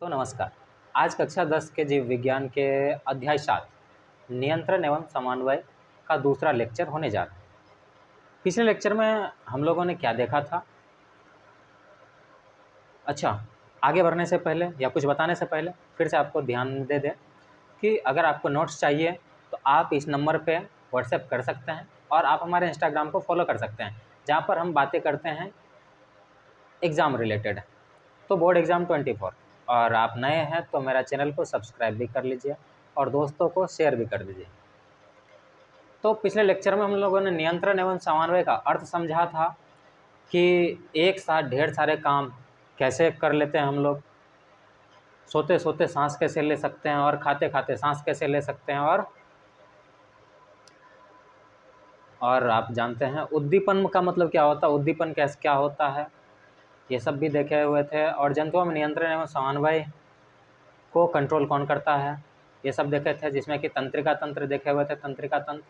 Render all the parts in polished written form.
तो नमस्कार। आज कक्षा 10 के जीव विज्ञान के अध्याय 7 नियंत्रण एवं समन्वय का दूसरा लेक्चर होने जा रहा है। पिछले लेक्चर में हम लोगों ने क्या देखा था? अच्छा, आगे बढ़ने से पहले या कुछ बताने से पहले फिर से आपको ध्यान दे दें कि अगर आपको नोट्स चाहिए तो आप इस नंबर पे व्हाट्सएप कर सकते हैं और आप हमारे इंस्टाग्राम को फॉलो कर सकते हैं, जहाँ पर हम बातें करते हैं एग्ज़ाम रिलेटेड। तो बोर्ड एग्ज़ाम 24 और आप नए हैं तो मेरा चैनल को सब्सक्राइब भी कर लीजिए और दोस्तों को शेयर भी कर दीजिए। तो पिछले लेक्चर में हम लोगों ने नियंत्रण एवं समन्वय का अर्थ समझा था कि एक साथ ढेर सारे काम कैसे कर लेते हैं हम लोग, सोते सोते सांस कैसे ले सकते हैं और खाते खाते सांस कैसे ले सकते हैं, और आप जानते हैं उद्दीपन का मतलब क्या होता है, उद्दीपन कैसे क्या होता है, ये सब भी देखे हुए थे। और जंतुओं में नियंत्रण एवं समन्वय को कंट्रोल कौन करता है, ये सब देखे थे, जिसमें कि तंत्रिका तंत्र देखे हुए थे। तंत्रिका तंत्र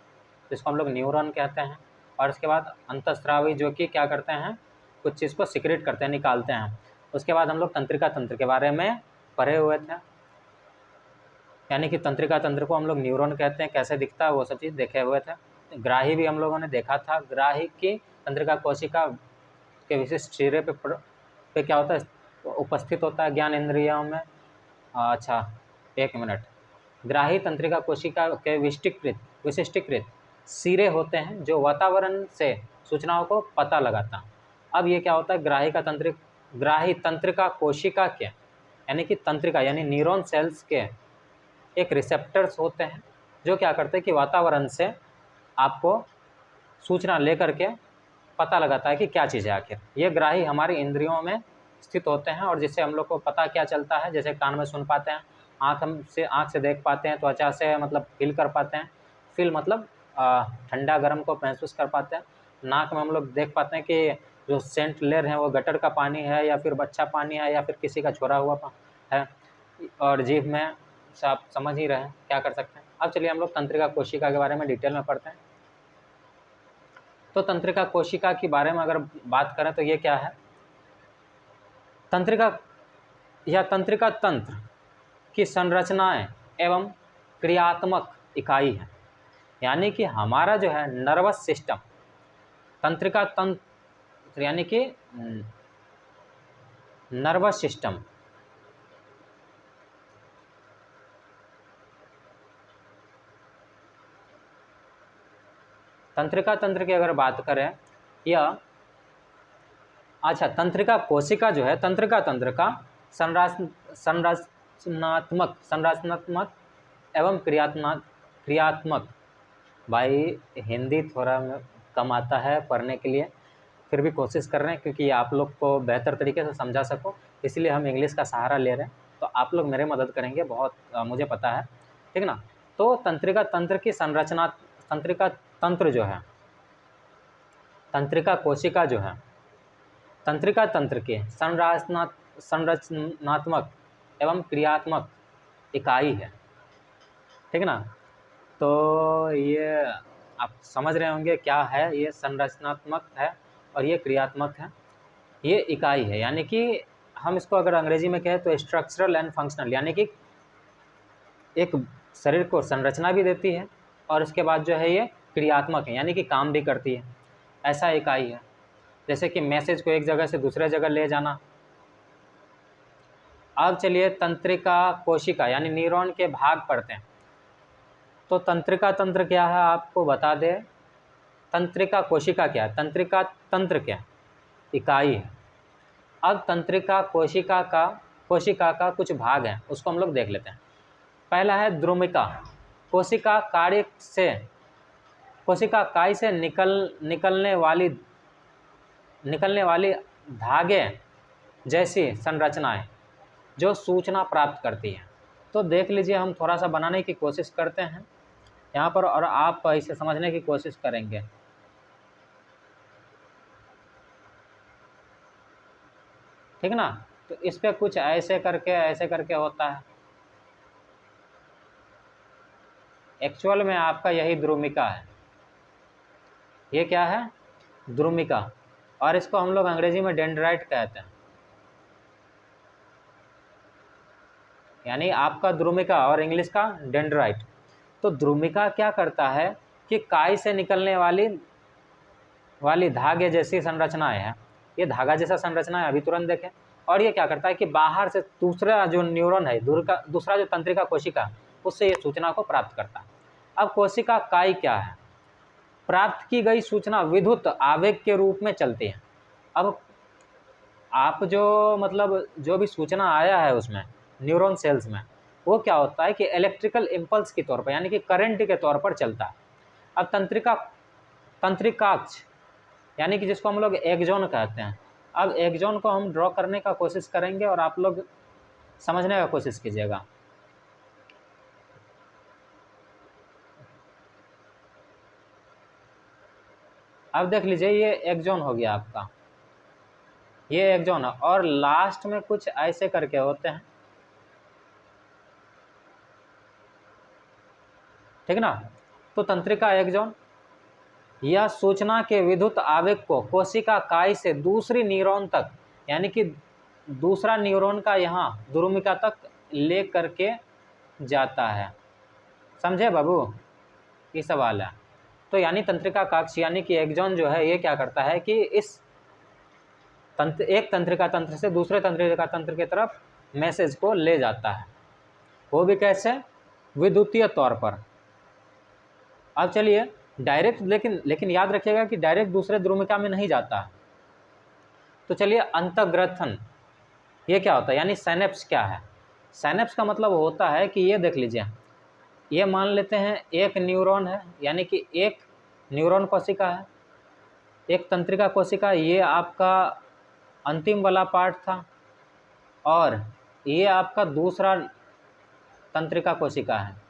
जिसको हम लोग न्यूरॉन कहते हैं, और उसके बाद अंतःस्रावी जो कि क्या करते हैं, कुछ चीज़ को सिक्रेट करते हैं, निकालते हैं। उसके बाद हम लोग तंत्रिका तंत्र के बारे में पढ़े हुए थे, यानी कि तंत्रिका तंत्र को हम लोग न्यूरॉन कहते हैं, कैसे दिखता है वो सब चीज़ देखे हुए थे। ग्राही भी हम लोगों ने देखा था। ग्राही की तंत्रिका कोशिका के विशिष्ट सिरे पे क्या होता है, उपस्थित होता है ज्ञान इंद्रियों में। अच्छा, एक मिनट। ग्राही तंत्रिका कोशिका के विशिष्टीकृत सिरे होते हैं जो वातावरण से सूचनाओं को पता लगाता है। अब ये क्या होता है, ग्राही तंत्रिका कोशिका के यानी कि तंत्रिका यानी न्यूरॉन सेल्स के एक रिसेप्टर्स होते हैं जो क्या करते हैं कि वातावरण से आपको सूचना लेकर के पता लगाता है कि क्या चीज़ है आखिर। ये ग्राही हमारी इंद्रियों में स्थित होते हैं और जिससे हम लोग को पता क्या चलता है, जैसे कान में सुन पाते हैं, आँख से देख पाते हैं, त्वचा से मतलब फील कर पाते हैं, फील मतलब ठंडा गर्म को महसूस कर पाते हैं, नाक में हम लोग देख पाते हैं कि जो सेंट ले रहे हैं वो गटर का पानी है या फिर अच्छा पानी है या फिर किसी का छोड़ा हुआ है, और जीभ में से आप समझ ही रहे हैं क्या कर सकते हैं। अब चलिए हम लोग तंत्रिका कोशिका के बारे में डिटेल में पढ़ते हैं। तो तंत्रिका कोशिका के बारे में अगर बात करें तो ये क्या है, तंत्रिका या तंत्रिका तंत्र की संरचनाएं एवं क्रियात्मक इकाई है, यानी कि हमारा जो है नर्वस सिस्टम, तंत्रिका तंत्र यानी कि नर्वस सिस्टम, तंत्रिका तंत्र की अगर बात करें या अच्छा, तंत्रिका कोशिका जो है तंत्रिका तंत्र का संरचनात्मक एवं क्रियात्मक। भाई हिंदी थोड़ा कम आता है पढ़ने के लिए, फिर भी कोशिश कर रहे हैं क्योंकि आप लोग को बेहतर तरीके से समझा सको, इसलिए हम इंग्लिश का सहारा ले रहे हैं। तो आप लोग मेरे मदद करेंगे बहुत, मुझे पता है, ठीक ना। तो तंत्रिका तंत्र की संरचना, तंत्रिका तंत्र जो है, तंत्रिका कोशिका जो है तंत्रिका तंत्र के संरचनात्मक एवं क्रियात्मक इकाई है, ठीक ना। तो ये आप समझ रहे होंगे क्या है, ये संरचनात्मक है और ये क्रियात्मक है, ये इकाई है, यानी कि हम इसको अगर अंग्रेजी में कहें तो स्ट्रक्चरल एंड फंक्शनल, यानी कि एक शरीर को संरचना भी देती है और इसके बाद जो है ये क्रियात्मक है, यानी कि काम भी करती है, ऐसा इकाई है। जैसे कि मैसेज को एक जगह से दूसरे जगह ले जाना। अब चलिए तंत्रिका कोशिका यानी न्यूरॉन के भाग पढ़ते हैं। तो तंत्रिका तंत्र क्या है आपको बता दें, तंत्रिका कोशिका क्या है, तंत्रिका तंत्र क्या इकाई है। अब तंत्रिका कोशिका का कुछ भाग हैं, उसको हम लोग देख लेते हैं। पहला है द्रुमिका। कोशिका काई से निकलने वाली धागे जैसी संरचनाएं जो सूचना प्राप्त करती हैं। तो देख लीजिए, हम थोड़ा सा बनाने की कोशिश करते हैं यहाँ पर और आप इसे समझने की कोशिश करेंगे, ठीक ना। तो इस पे कुछ ऐसे करके होता है। एक्चुअल में आपका यही द्रुमिका है, ये क्या है, द्रुमिका, और इसको हम लोग अंग्रेजी में डेंड्राइट कहते हैं। यानी आपका द्रुमिका और इंग्लिश का डेंड्राइट। तो द्रुमिका क्या करता है कि काई से निकलने वाली धागे जैसी संरचनाएं हैं, ये धागा जैसा संरचना है, अभी तुरंत देखें। और ये क्या करता है कि बाहर से दूसरा जो न्यूरॉन है, दूसरा जो तंत्रिका कोशिका, उससे ये सूचना को प्राप्त करता है। अब कोशिका काई क्या है, प्राप्त की गई सूचना विद्युत आवेग के रूप में चलती है। अब आप जो भी सूचना आया है उसमें न्यूरॉन सेल्स में, वो क्या होता है कि इलेक्ट्रिकल इम्पल्स के तौर पर, यानी कि करंट के तौर पर चलता है। अब तंत्रिकाक्ष यानी कि जिसको हम लोग एक्सॉन कहते हैं, अब एक्सॉन को हम ड्रॉ करने का कोशिश करेंगे और आप लोग समझने का कोशिश कीजिएगा। अब देख लीजिए, ये एक्सॉन हो गया आपका, ये एक्सॉन है, और लास्ट में कुछ ऐसे करके होते हैं, ठीक ना। तो तंत्रिका एक्सॉन यह सूचना के विद्युत आवेग को कोशिका काई से दूसरी न्यूरॉन तक, यानी कि दूसरा न्यूरॉन का यहाँ द्रुमिका तक ले करके जाता है। समझे बाबू, ये सवाल है। तो यानी तंत्रिका काक्ष यानी कि एक्सॉन जो है, ये क्या करता है कि इस एक तंत्रिका तंत्र से दूसरे तंत्रिका तंत्र की तरफ मैसेज को ले जाता है, वो भी कैसे, विद्युतीय तौर पर। अब चलिए डायरेक्ट, लेकिन याद रखिएगा कि डायरेक्ट दूसरे द्रुमिका में नहीं जाता। तो चलिए अंतर्ग्रथन, ये क्या होता है, यानी साइनेप्स क्या है। साइनेप्स का मतलब होता है कि ये देख लीजिए, ये मान लेते हैं एक न्यूरॉन है, यानी कि एक न्यूरॉन कोशिका है, एक तंत्रिका कोशिका, ये आपका अंतिम वाला पार्ट था, और ये आपका दूसरा तंत्रिका कोशिका है।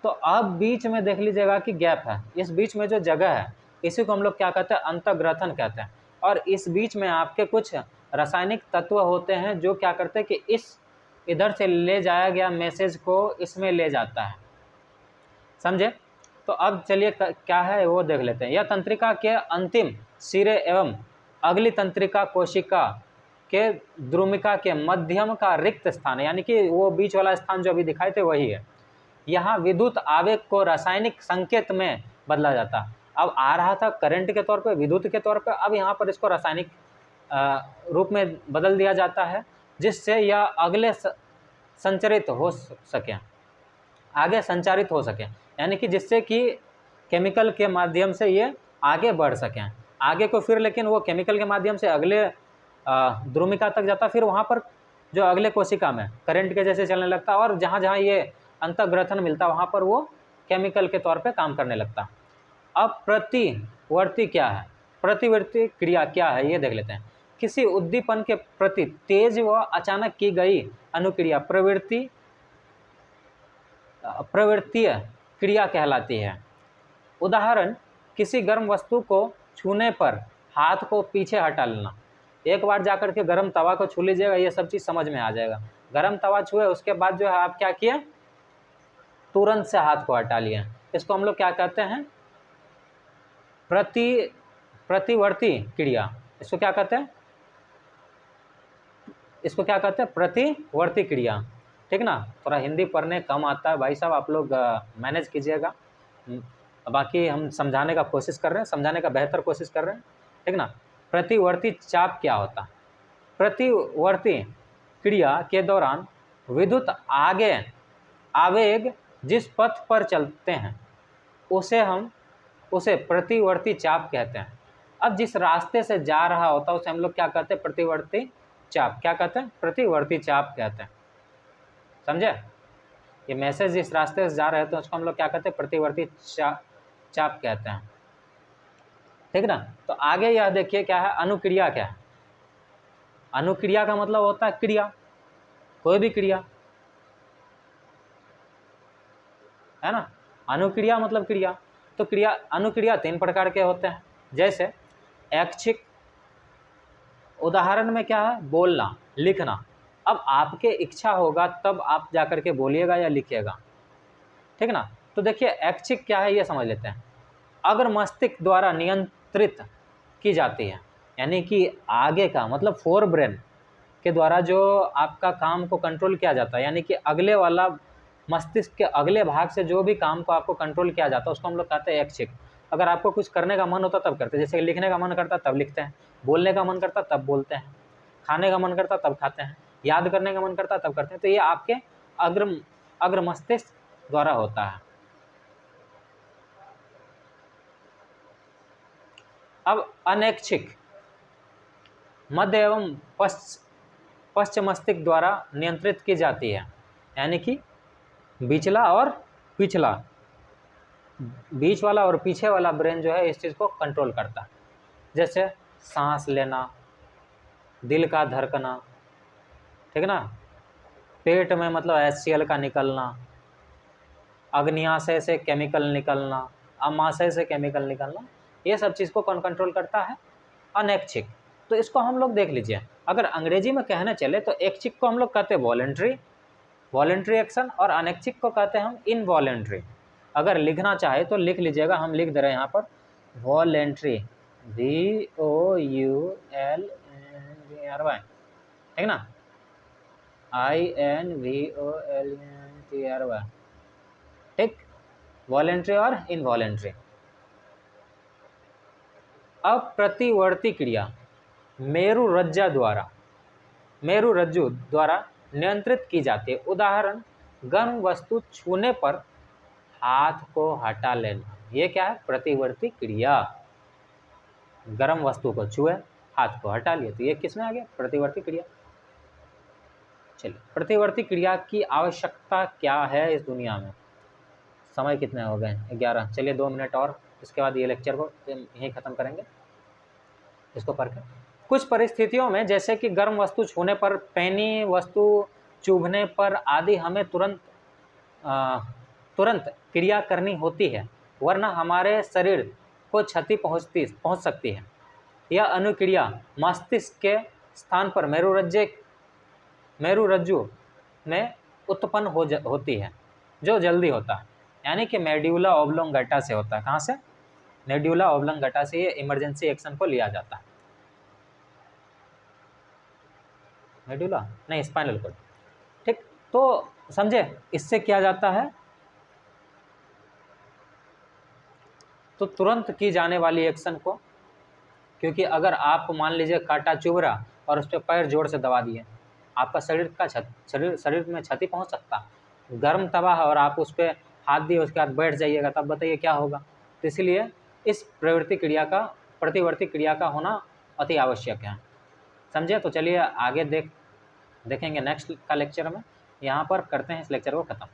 तो अब बीच में देख लीजिएगा कि गैप है, इस बीच में जो जगह है इसी को हम लोग क्या कहते हैं, अंतर्ग्रथन कहते हैं। और इस बीच में आपके कुछ रासायनिक तत्व होते हैं जो क्या करते हैं कि इस इधर से ले जाया गया मैसेज को इसमें ले जाता है। समझे। तो अब चलिए क्या है वो देख लेते हैं। यह तंत्रिका के अंतिम सिरे एवं अगली तंत्रिका कोशिका के द्रुमिका के मध्यम का रिक्त स्थान है, यानी कि वो बीच वाला स्थान जो अभी दिखाए थे वही है। यहाँ विद्युत आवेग को रासायनिक संकेत में बदला जाता। अब आ रहा था करंट के तौर पे, विद्युत के तौर पे, अब यहाँ पर इसको रासायनिक रूप में बदल दिया जाता है, जिससे यह अगले संचरित हो सके, आगे संचारित हो सके, यानी कि जिससे कि केमिकल के माध्यम से ये आगे बढ़ सकें। आगे को फिर लेकिन वो केमिकल के माध्यम से अगले द्रुमिका तक जाता, फिर वहाँ पर जो अगले कोशिका में करंट के जैसे चलने लगता, और जहाँ जहाँ ये अंतर्ग्रथन मिलता वहाँ पर वो केमिकल के तौर पे काम करने लगता। अब प्रतिवर्ती क्या है, प्रतिवर्ती क्रिया क्या है ये देख लेते हैं। किसी उद्दीपन के प्रति तेज व अचानक की गई अनुक्रिया प्रवृत्तीय क्रिया कहलाती है। उदाहरण, किसी गर्म वस्तु को छूने पर हाथ को पीछे हटा लेना। एक बार जाकर के गर्म तवा को छू लीजिएगा, ये सब चीज़ समझ में आ जाएगा। गर्म तवा छुए, उसके बाद जो है आप क्या किए, तुरंत से हाथ को हटा लिए। इसको हम लोग क्या कहते हैं, प्रतिवर्ती क्रिया। इसको क्या कहते हैं, इसको क्या कहते हैं, प्रतिवर्ती क्रिया। ठीक ना। थोड़ा हिंदी पढ़ने कम आता है भाई साहब, आप लोग मैनेज कीजिएगा। बाकी हम समझाने का कोशिश कर रहे हैं, समझाने का बेहतर कोशिश कर रहे हैं, ठीक ना। प्रतिवर्ती चाप क्या होता है, प्रतिवर्ती क्रिया के दौरान विद्युत आवेग जिस पथ पर चलते हैं उसे प्रतिवर्ती चाप कहते हैं। अब जिस रास्ते से जा रहा होता है उसे हम लोग क्या कहते हैं, प्रतिवर्ती चाप। क्या कहते हैं, प्रतिवर्ती चाप कहते हैं। समझे। ये मैसेज जिस रास्ते से जा रहे हैं उसको हम लोग क्या कहते हैं, प्रतिवर्ती चाप कहते हैं। ठीक ना। तो आगे यह देखिए क्या है, अनुक्रिया क्या है। अनुक्रिया का मतलब होता है क्रिया, कोई भी क्रिया, है ना। अनुक्रिया मतलब क्रिया। तो अनुक्रिया 3 प्रकार के होते हैं, जैसे ऐच्छिक, उदाहरण में क्या है, बोलना, लिखना। अब आपके इच्छा होगा तब आप जाकर के बोलिएगा या लिखिएगा, ठीक ना। तो देखिए ऐच्छिक क्या है ये समझ लेते हैं। अगर मस्तिष्क द्वारा नियंत्रित की जाती है, यानी कि आगे का मतलब फोर ब्रेन, के द्वारा जो आपका काम को कंट्रोल किया जाता है, यानी कि अगले वाला मस्तिष्क के अगले भाग से जो भी काम को आपको कंट्रोल किया जाता है उसको हम लोग कहते हैं ऐच्छिक। अगर आपको कुछ करने का मन होता तब करते हैं, जैसे लिखने का मन करता तब लिखते हैं, बोलने का मन करता तब बोलते हैं, खाने का मन करता तब खाते हैं, याद करने का मन करता तब करते हैं। तो ये आपके अग्र मस्तिष्क द्वारा होता है। अब अनैच्छिक मध्य एवं पश्च मस्तिष्क द्वारा नियंत्रित की जाती है, यानी कि बीचला और पिछला, बीच वाला और पीछे वाला ब्रेन जो है इस चीज़ को कंट्रोल करता है। जैसे सांस लेना, दिल का धड़कना, ठीक है ना, पेट में मतलब HCl का निकलना, अग्न्याशय से केमिकल निकलना, अमाशय से केमिकल निकलना, ये सब चीज़ को कौन कंट्रोल करता है? अनैच्छिक। तो इसको हम लोग देख लीजिए, अगर अंग्रेजी में कहने चले तो ऐच्छिक को हम लोग कहते हैं वॉलेंट्री एक्शन, और अनैच्छिक को कहते हैं हम इनवॉलेंट्री। अगर लिखना चाहे तो लिख लीजिएगा, हम लिख दे रहे हैं यहाँ पर वॉलेंट्री, VOULNTRY, ठीक ना, INVOLNTRY, ठीक, वॉलेंट्री और इनवॉलेंट्री। अब प्रतिवर्ती क्रिया मेरु रज्जु द्वारा नियंत्रित की जाती है। उदाहरण, गर्म वस्तु छूने पर हाथ को हटा लेना, ये क्या है? प्रतिवर्ती क्रिया। गर्म वस्तु को छुए, हाथ को हटा लिए, तो ये किसमें आ गया? प्रतिवर्ती क्रिया। चलिए, प्रतिवर्ती क्रिया की आवश्यकता क्या है इस दुनिया में? समय कितने हो गए? 11। चलिए 2 मिनट और, इसके बाद ये लेक्चर को यहीं ख़त्म करेंगे, इसको पढ़ कर। कुछ परिस्थितियों में, जैसे कि गर्म वस्तु छूने पर, पैनी वस्तु चुभने पर आदि, हमें तुरंत क्रिया करनी होती है, वरना हमारे शरीर को क्षति पहुंच सकती है। यह अनुक्रिया मस्तिष्क के स्थान पर मेरु रज्जु में उत्पन्न होती है, जो जल्दी होता है, यानी कि मेड्यूला ऑब्लोंगेटा से होता है। कहाँ से? मेड्यूला ऑब्लोंगेटा से ये इमरजेंसी एक्शन को लिया जाता है। मेडुला नहीं, स्पाइनल कॉर्ड, ठीक। तो समझे, इससे क्या जाता है, तो तुरंत की जाने वाली एक्शन को, क्योंकि अगर आप मान लीजिए कांटा चुभ रहा और उस पर पैर जोर से दबा दिए, आपका शरीर में क्षति पहुंच सकता है। गर्म तवा है और आप उस पर हाथ दिए, उसके बाद बैठ जाइएगा, तब बताइए क्या होगा। तो इसलिए इस प्रतिवर्ती क्रिया का होना अति आवश्यक है, समझे। तो चलिए आगे देखेंगे नेक्स्ट का लेक्चर में, यहाँ पर करते हैं इस लेक्चर को ख़त्म।